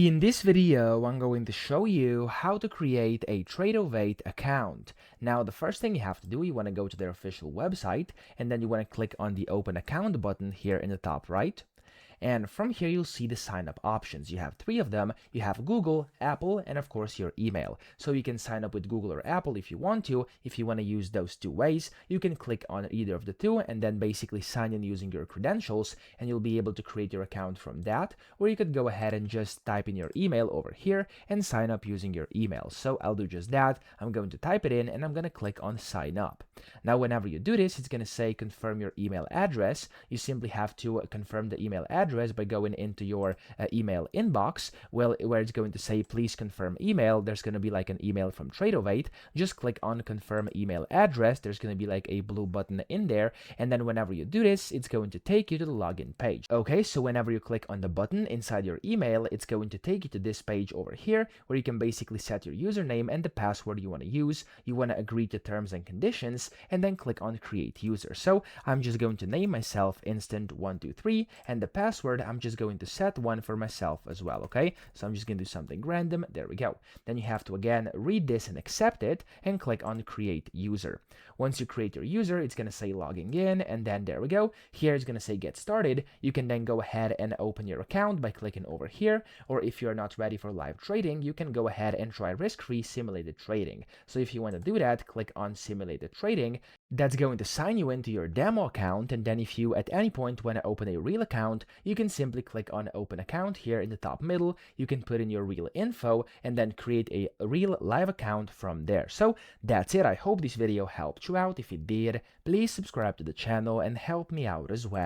In this video, I'm going to show you how to create a Tradovate account. Now, the first thing you have to do, you want to go to their official website, and then you want to click on the Open Account button here in the top right. And from here, you'll see the sign up options. You have three of them. You have Google, Apple, and of course your email. So you can sign up with Google or Apple if you want to. If you want to use those two ways, you can click on either of the two and then basically sign in using your credentials, and you'll be able to create your account from that. Or you could go ahead and just type in your email over here and sign up using your email. So I'll do just that. I'm going to type it in and I'm going to click on sign up. Now, whenever you do this, it's going to say confirm your email address. You simply have to confirm the email address by going into your email inbox. Well, where it's going to say please confirm email, there's going to be like an email from Tradovate. Just click on confirm email address. There's going to be like a blue button in there, and then whenever you do this, it's going to take you to the login page. Okay, so whenever you click on the button inside your email, it's going to take you to this page over here where you can basically set your username and the password you want to use. You want to agree to terms and conditions and then click on create user. So I'm just going to name myself instant123, and the password I'm just going to set one for myself as well. Okay, so I'm just going to do something random. There we go. Then you have to again read this and accept it and click on create user. Once you create your user, it's going to say logging in, and then there we go. Here it's going to say get started. You can then go ahead and open your account by clicking over here, or if you're not ready for live trading, you can go ahead and try risk-free simulated trading. So if you want to do that, click on simulated trading. That's going to sign you into your demo account, and then if you at any point want to open a real account, you can simply click on open account here in the top middle. You can put in your real info and then create a real live account from there. So that's it. I hope this video helped you out. If it did, please subscribe to the channel and help me out as well.